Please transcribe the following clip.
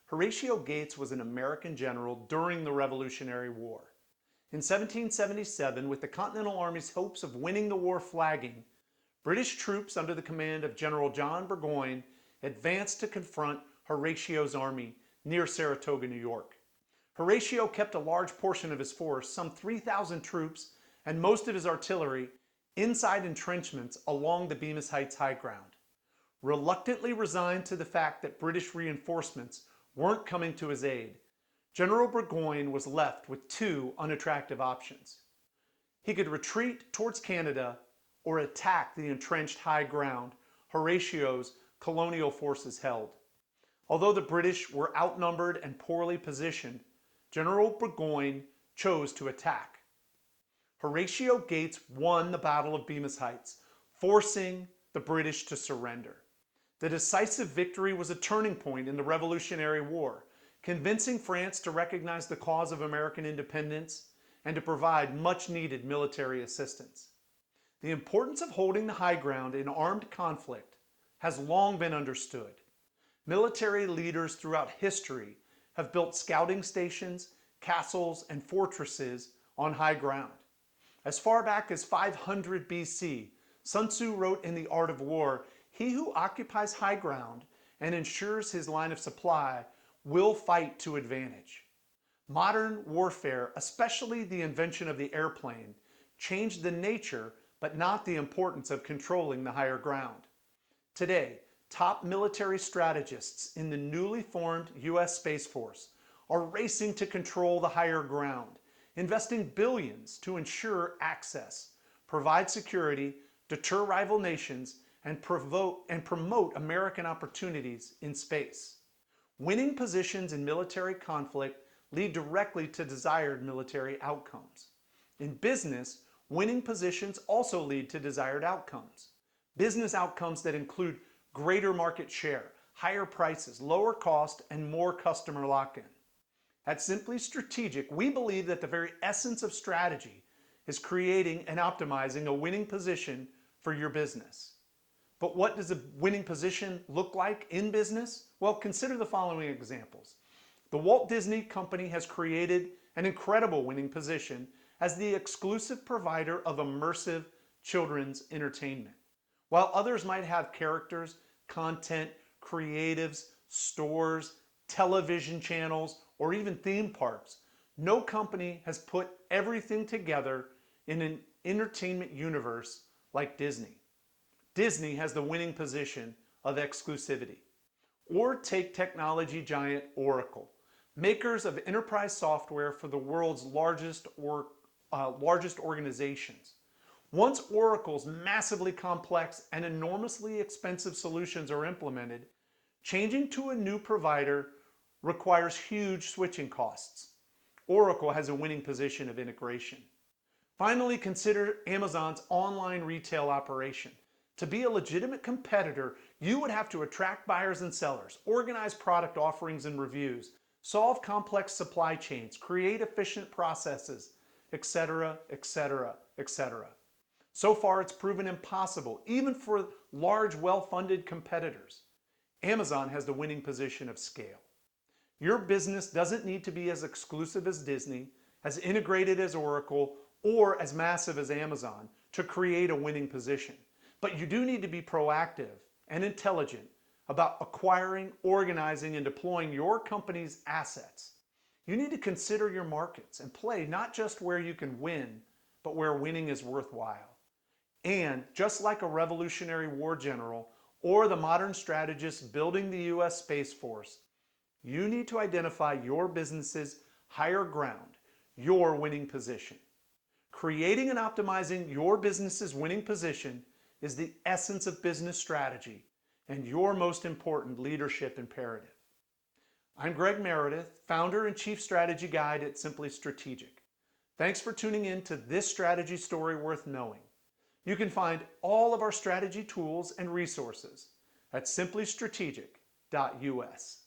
Horatio Gates was an American general during the Revolutionary War. In 1777, with the Continental Army's hopes of winning the war flagging, British troops under the command of General John Burgoyne advanced to confront Horatio's army near Saratoga, New York. Horatio kept a large portion of his force, some 3,000 troops, and most of his artillery inside entrenchments along the Bemis Heights high ground. Reluctantly resigned to the fact that British reinforcements weren't coming to his aid, General Burgoyne was left with two unattractive options. He could retreat towards Canada or attack the entrenched high ground Horatio's colonial forces held. Although the British were outnumbered and poorly positioned, General Burgoyne chose to attack. Horatio Gates won the Battle of Bemis Heights, forcing the British to surrender. The decisive victory was a turning point in the Revolutionary War, convincing France to recognize the cause of American independence and to provide much-needed military assistance. The importance of holding the high ground in armed conflict has long been understood. Military leaders throughout history have built scouting stations, castles, and fortresses on high ground. As far back as 500 BC, Sun Tzu wrote in The Art of War, "He who occupies high ground and ensures his line of supply will fight to advantage." Modern warfare, especially the invention of the airplane, changed the nature but not the importance of controlling the higher ground. Today, top military strategists in the newly formed U.S. Space Force are racing to control the higher ground, investing billions to ensure access, provide security, deter rival nations, and promote American opportunities in space. Winning positions in military conflict lead directly to desired military outcomes. In business, winning positions also lead to desired outcomes. Business outcomes that include greater market share, higher prices, lower cost, and more customer lock-in. At Simply Strategic, we believe that the very essence of strategy is creating and optimizing a winning position for your business. But what does a winning position look like in business? Well, consider the following examples. The Walt Disney Company has created an incredible winning position as the exclusive provider of immersive children's entertainment. While others might have characters, content, creatives, stores, television channels, or even theme parks, no company has put everything together in an entertainment universe like Disney. Disney has the winning position of exclusivity. Or take technology giant Oracle, makers of enterprise software for the world's largest organizations. Once Oracle's massively complex and enormously expensive solutions are implemented, changing to a new provider requires huge switching costs. Oracle has a winning position of integration. Finally, consider Amazon's online retail operation. To be a legitimate competitor, you would have to attract buyers and sellers, organize product offerings and reviews, solve complex supply chains, create efficient processes, etc., etc., etc. So far, it's proven impossible, even for large, well-funded competitors. Amazon has the winning position of scale. Your business doesn't need to be as exclusive as Disney, as integrated as Oracle, or as massive as Amazon to create a winning position. But you do need to be proactive and intelligent about acquiring, organizing, and deploying your company's assets. You need to consider your markets and play not just where you can win, but where winning is worthwhile. And just like a Revolutionary War general or the modern strategist building the U.S. Space Force, you need to identify your business's higher ground, your winning position. Creating and optimizing your business's winning position is the essence of business strategy and your most important leadership imperative. I'm Greg Meredith, founder and chief strategy guide at Simply Strategic. Thanks for tuning in to this strategy story worth knowing. You can find all of our strategy tools and resources at simplystrategic.us.